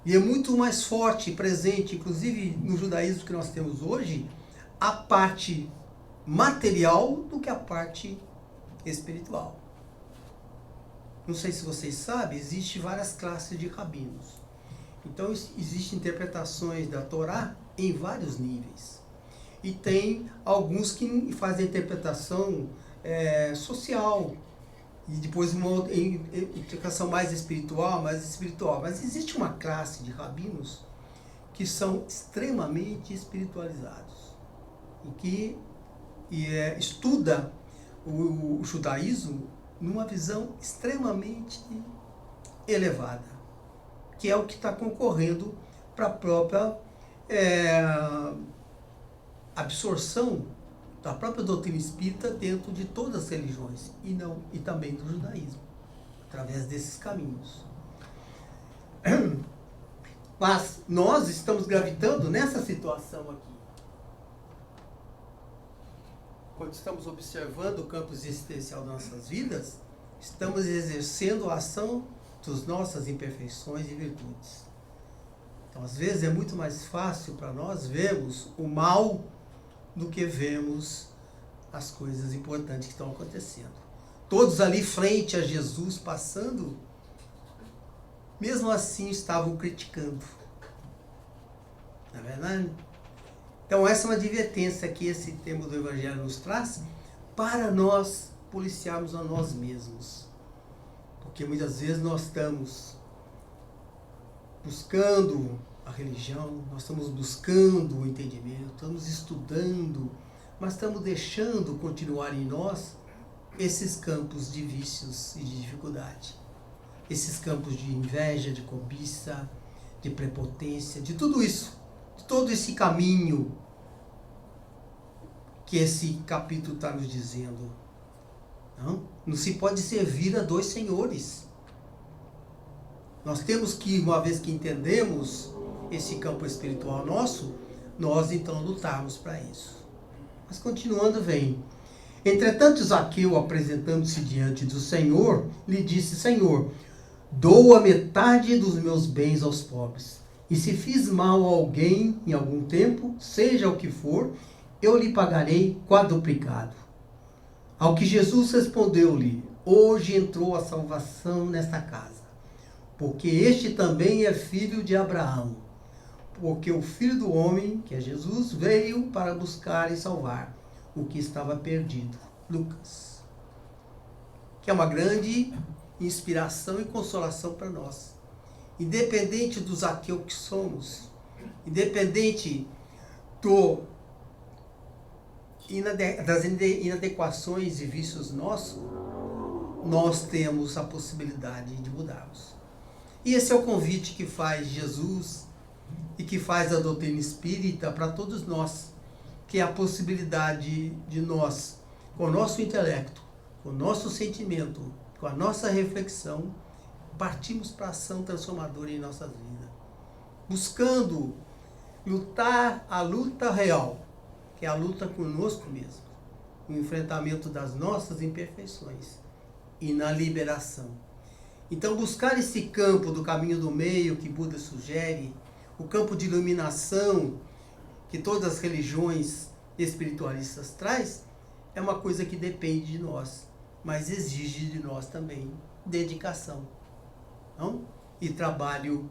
E é muito mais forte e presente, inclusive no judaísmo que nós temos hoje, a parte material do que a parte espiritual. não sei se vocês sabem, existem várias classes de rabinos. Então, existem interpretações da Torá em vários níveis. E tem alguns que fazem a interpretação social, e depois uma interpretação mais espiritual. Mas existe uma classe de rabinos que são extremamente espiritualizados e que estuda o judaísmo numa visão extremamente elevada, que é o que está concorrendo para a própria absorção da própria doutrina espírita dentro de todas as religiões e também do judaísmo, através desses caminhos. Mas nós estamos gravitando nessa situação aqui. Quando estamos observando o campo existencial das nossas vidas, estamos exercendo a ação das nossas imperfeições e virtudes. Então, às vezes, é muito mais fácil para nós vermos o mal do que vemos as coisas importantes que estão acontecendo. Todos ali frente a Jesus passando, mesmo assim estavam criticando. Não é verdade? Então essa é uma advertência que esse tema do Evangelho nos traz para nós policiarmos a nós mesmos. Porque muitas vezes nós estamos buscando a religião, nós estamos buscando o entendimento, estamos estudando, mas estamos deixando continuar em nós esses campos de vícios e de dificuldade. Esses campos de inveja, de cobiça, de prepotência, de tudo isso, de todo esse caminho que esse capítulo está nos dizendo. Não se pode servir a dois senhores. Nós temos que, uma vez que entendemos esse campo espiritual nosso, nós então lutarmos para isso. Mas continuando, vem. Entretanto, Zaqueu, apresentando-se diante do Senhor, lhe disse: Senhor, dou a metade dos meus bens aos pobres. E se fiz mal a alguém em algum tempo, seja o que for, eu lhe pagarei quadruplicado. Ao que Jesus respondeu-lhe: hoje entrou a salvação nesta casa, porque este também é filho de Abraão. Porque o Filho do Homem, que é Jesus, veio para buscar e salvar o que estava perdido. Lucas. Que é uma grande inspiração e consolação para nós. Independente do Zaqueu que somos, independente das inadequações e vícios nossos, nós temos a possibilidade de mudarmos. E esse é o convite que faz Jesus e que faz a doutrina espírita para todos nós, que é a possibilidade de nós, com o nosso intelecto, com o nosso sentimento, com a nossa reflexão, partimos para a ação transformadora em nossas vidas, buscando lutar a luta real, que é a luta conosco mesmo, o enfrentamento das nossas imperfeições e na liberação. Então, buscar esse campo do caminho do meio que Buda sugere, o campo de iluminação que todas as religiões espiritualistas traz, é uma coisa que depende de nós, mas exige de nós também dedicação, não? E trabalho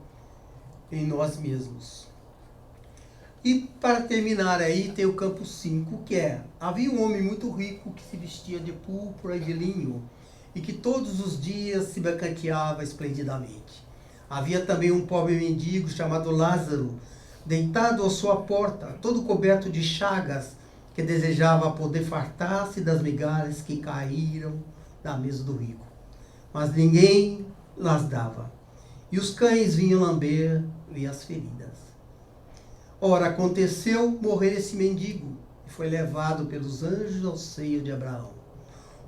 em nós mesmos. E para terminar aí, tem o campo 5, que é: havia um homem muito rico que se vestia de púrpura e de linho, e que todos os dias se banqueteava esplendidamente. Havia também um pobre mendigo chamado Lázaro, deitado à sua porta, todo coberto de chagas, que desejava poder fartar-se das migalhas que caíram da mesa do rico. Mas ninguém las dava, e os cães vinham lamber-lhe as feridas. Ora, aconteceu morrer esse mendigo, e foi levado pelos anjos ao seio de Abraão.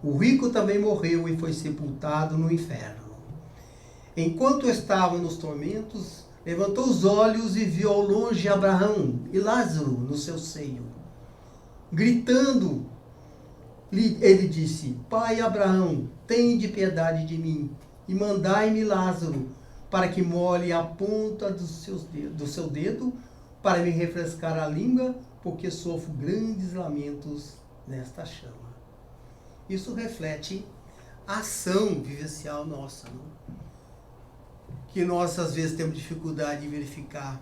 O rico também morreu e foi sepultado no inferno. Enquanto estava nos tormentos, levantou os olhos e viu ao longe Abraão e Lázaro no seu seio. Gritando, ele disse: Pai Abraão, tende piedade de mim e mandai-me Lázaro, para que molhe a ponta do seu dedo, para me refrescar a língua, porque sofro grandes lamentos nesta chama. Isso reflete ação vivencial nossa, não? Que nós às vezes temos dificuldade em verificar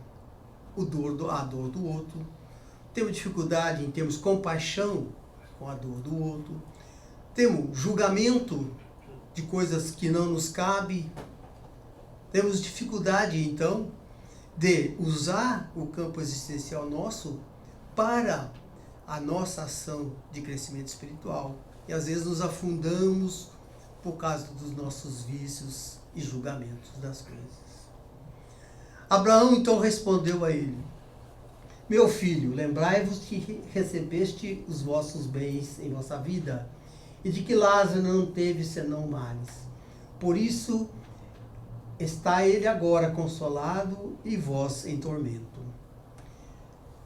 a dor do outro, temos dificuldade em termos compaixão com a dor do outro, temos julgamento de coisas que não nos cabem, temos dificuldade então de usar o campo existencial nosso para a nossa ação de crescimento espiritual. E às vezes nos afundamos por causa dos nossos vícios e julgamentos das coisas. Abraão então respondeu a ele: meu filho, lembrai-vos que recebeste os vossos bens em vossa vida, e de que Lázaro não teve senão males. Por isso está ele agora consolado e vós em tormento.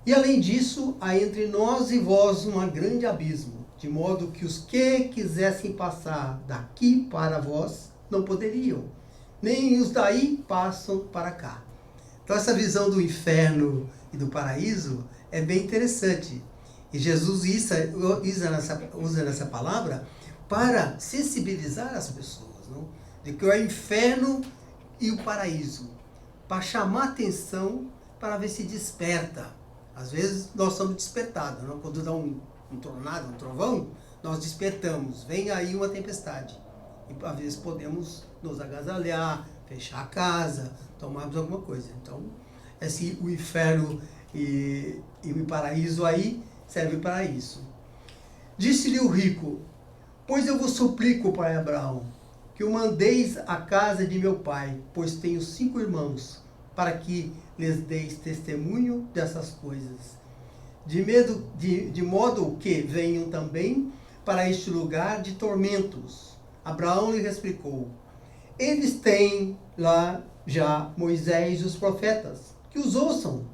E além disso, há entre nós e vós um grande abismo, de modo que os que quisessem passar daqui para vós não poderiam, nem os daí passam para cá. Então essa visão do inferno e do paraíso é bem interessante. E Jesus usa nessa palavra para sensibilizar as pessoas, não? De que é o inferno e o paraíso, para chamar atenção, para ver se desperta. Às vezes nós somos despertados, não? Quando dá um tornado, um trovão, nós despertamos, vem aí uma tempestade. E às vezes podemos nos agasalhar, fechar a casa, tomarmos alguma coisa. Então, o inferno e o paraíso aí serve para isso. Disse-lhe o rico: pois eu vos suplico, pai Abraão, que o mandeis à casa de meu pai, pois tenho 5 irmãos, para que lhes deis testemunho dessas coisas, de modo que venham também para este lugar de tormentos. Abraão lhe replicou: eles têm lá já Moisés e os profetas, que os ouçam.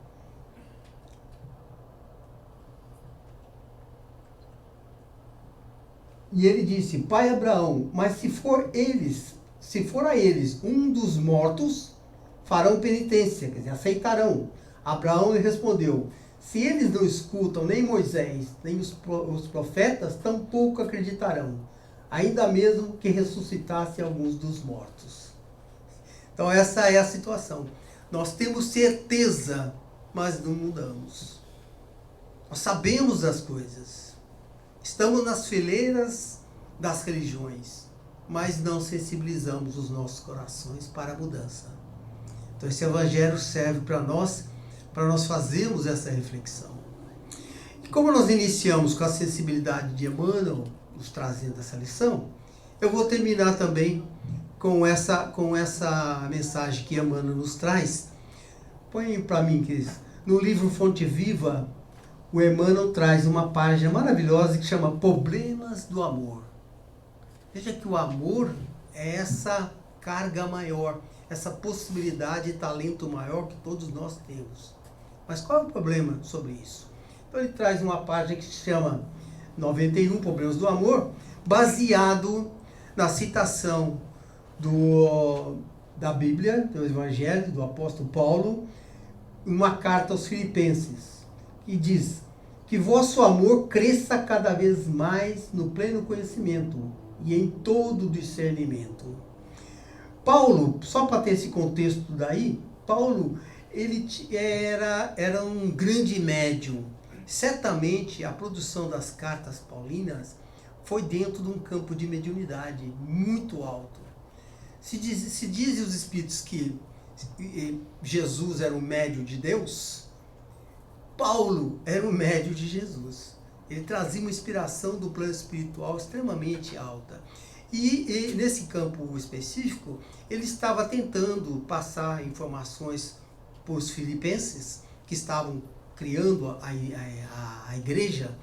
E ele disse: pai Abraão, mas se for a eles um dos mortos, farão penitência, quer dizer, aceitarão. Abraão lhe respondeu: se eles não escutam nem Moisés, nem os profetas, tampouco acreditarão, ainda mesmo que ressuscitasse alguns dos mortos. Então essa é a situação. Nós temos certeza, mas não mudamos. Nós sabemos das coisas. Estamos nas fileiras das religiões, mas não sensibilizamos os nossos corações para a mudança. Então esse evangelho serve para nós fazermos essa reflexão. E como nós iniciamos com a sensibilidade de Emmanuel, nos trazendo essa lição, eu vou terminar também com essa mensagem que Emmanuel nos traz. Põe para mim, Cris. No livro Fonte Viva, o Emmanuel traz uma página maravilhosa que chama Problemas do Amor. Veja que o amor é essa carga maior, essa possibilidade e talento maior que todos nós temos. Mas qual é o problema sobre isso? Então ele traz uma página que se chama 91 Problemas do Amor, baseado na citação da Bíblia, do Evangelho, do apóstolo Paulo, uma carta aos Filipenses, que diz que vosso amor cresça cada vez mais no pleno conhecimento e em todo discernimento. Paulo, só para ter esse contexto daí, Paulo ele era um grande médium. Certamente a produção das cartas paulinas foi dentro de um campo de mediunidade muito alto. Se dizem os espíritos que Jesus era o médium de Deus, Paulo era o médium de Jesus. Ele trazia uma inspiração do plano espiritual extremamente alta. E nesse campo específico, ele estava tentando passar informações para os filipenses, que estavam criando a igreja,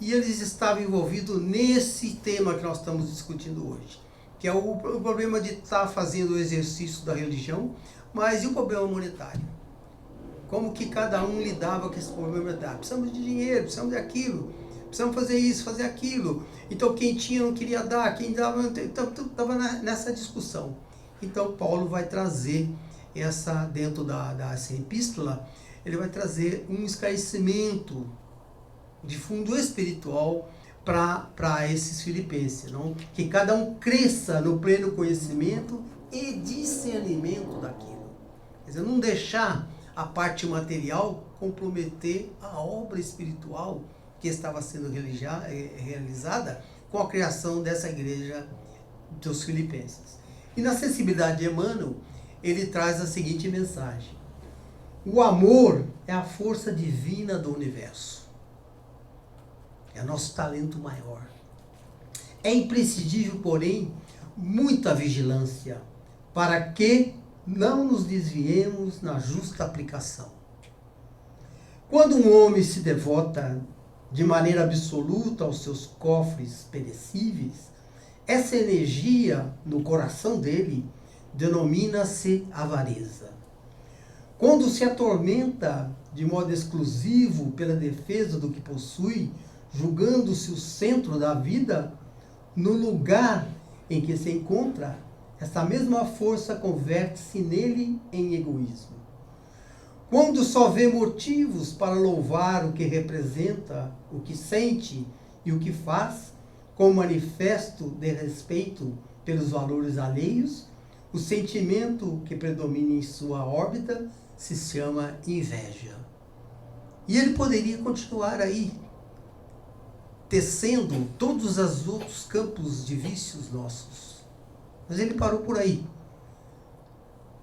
e eles estavam envolvidos nesse tema que nós estamos discutindo hoje, que é o problema de estar fazendo o exercício da religião, mas e o problema monetário? Como que cada um lidava com esse problema monetário? Precisamos de dinheiro, precisamos de aquilo, precisamos fazer isso, fazer aquilo. Então quem tinha não queria dar, quem dava estava nessa discussão. Então Paulo vai trazer dentro dessa epístola, ele vai trazer um esclarecimento de fundo espiritual para esses filipenses, não? Que cada um cresça no pleno conhecimento e discernimento daquilo. Quer dizer, não deixar a parte material comprometer a obra espiritual que estava sendo realizada com a criação dessa igreja dos filipenses. E na sensibilidade de Emmanuel, ele traz a seguinte mensagem: o amor é a força divina do universo. É nosso talento maior. É imprescindível, porém, muita vigilância para que não nos desviemos na justa aplicação. Quando um homem se devota de maneira absoluta aos seus cofres perecíveis, essa energia no coração dele denomina-se avareza. Quando se atormenta de modo exclusivo pela defesa do que possui, julgando-se o centro da vida, no lugar em que se encontra, essa mesma força converte-se nele em egoísmo. Quando só vê motivos para louvar o que representa, o que sente e o que faz, como manifesto de respeito pelos valores alheios, o sentimento que predomina em sua órbita se chama inveja. E ele poderia continuar aí, tecendo todos os outros campos de vícios nossos. Mas ele parou por aí.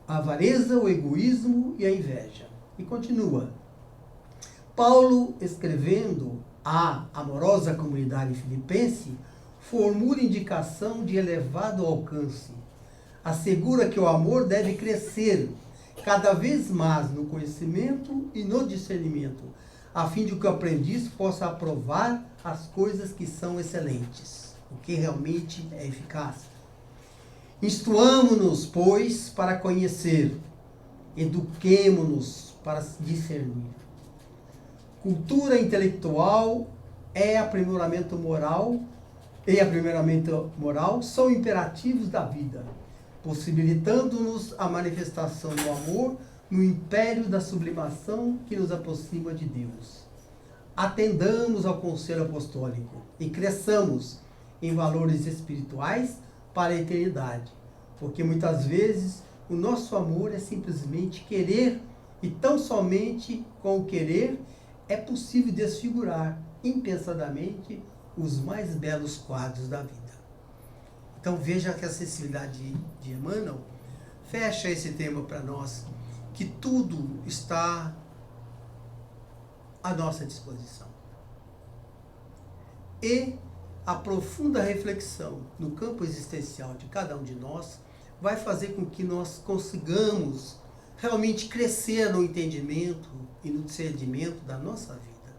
A avareza, o egoísmo e a inveja. E continua. Paulo, escrevendo à amorosa comunidade filipense, formula indicação de elevado alcance. Assegura que o amor deve crescer cada vez mais no conhecimento e no discernimento, a fim de que o aprendiz possa aprovar as coisas que são excelentes, o que realmente é eficaz. Instruamo-nos, pois, para conhecer, eduquemo-nos para discernir. Cultura intelectual e aprimoramento moral são imperativos da vida, possibilitando-nos a manifestação do amor no império da sublimação que nos aproxima de Deus. Atendamos ao conselho apostólico e cresçamos em valores espirituais para a eternidade, porque muitas vezes o nosso amor é simplesmente querer, e tão somente com o querer é possível desfigurar impensadamente os mais belos quadros da vida. Então veja que a sensibilidade de Emmanuel fecha esse tema para nós, que tudo está à nossa disposição. E a profunda reflexão no campo existencial de cada um de nós vai fazer com que nós consigamos realmente crescer no entendimento e no discernimento da nossa vida.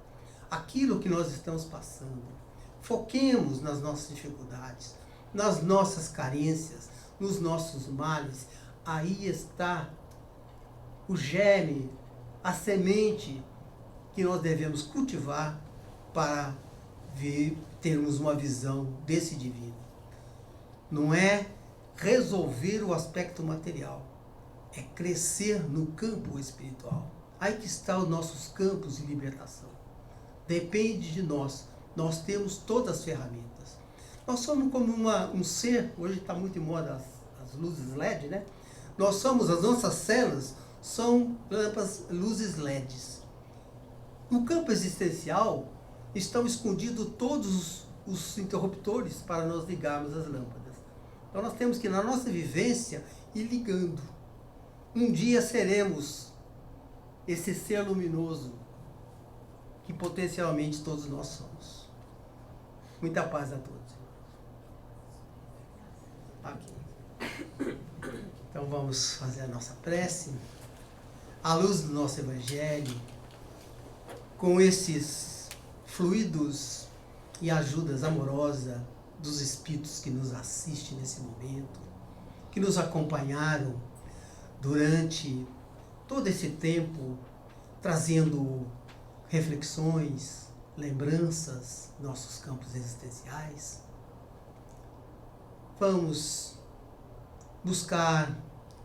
Aquilo que nós estamos passando. Foquemos nas nossas dificuldades, nas nossas carências, nos nossos males. Aí está o germe, a semente que nós devemos cultivar para termos uma visão desse divino. Não é resolver o aspecto material, é crescer no campo espiritual. Aí que estão os nossos campos de libertação. Depende de nós. Nós temos todas as ferramentas. Nós somos como um ser, hoje está muito em moda as luzes LED, né? As nossas células são luzes LEDs. No campo existencial estão escondidos todos os interruptores para nós ligarmos as lâmpadas. Então nós temos que, na nossa vivência, ir ligando. Um dia seremos esse ser luminoso que potencialmente todos nós somos. Muita paz a todos. Aqui. Então vamos fazer a nossa prece, à luz do nosso Evangelho, com esses fluidos e ajudas amorosas dos Espíritos que nos assistem nesse momento, que nos acompanharam durante todo esse tempo, trazendo reflexões, lembranças, nossos campos existenciais. Vamos buscar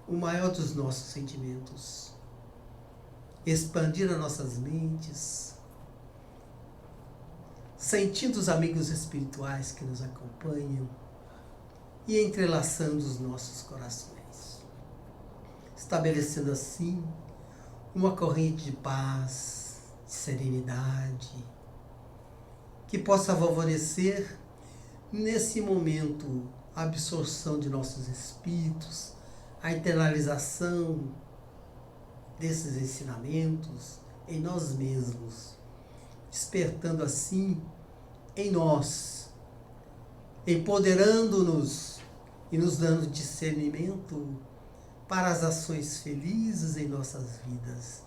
o maior dos nossos sentimentos, expandir as nossas mentes, sentindo os amigos espirituais que nos acompanham e entrelaçando os nossos corações, estabelecendo assim uma corrente de paz, de serenidade, que possa favorecer nesse momento a absorção de nossos espíritos, a internalização desses ensinamentos em nós mesmos, despertando assim em nós, empoderando-nos e nos dando discernimento para as ações felizes em nossas vidas,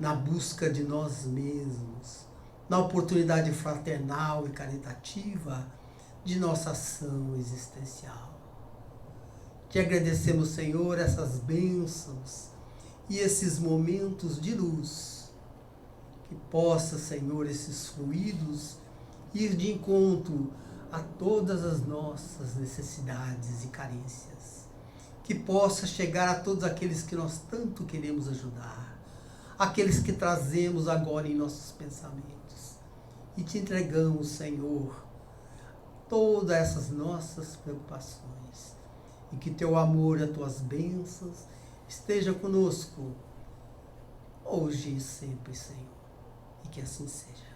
na busca de nós mesmos, na oportunidade fraternal e caritativa de nossa ação existencial. Te agradecemos, Senhor, essas bênçãos e esses momentos de luz, que possa, Senhor, esses fluidos ir de encontro a todas as nossas necessidades e carências, que possa chegar a todos aqueles que nós tanto queremos ajudar, aqueles que trazemos agora em nossos pensamentos, e te entregamos, Senhor, todas essas nossas preocupações, e que teu amor e as tuas bênçãos esteja conosco, hoje e sempre, Senhor, e que assim seja.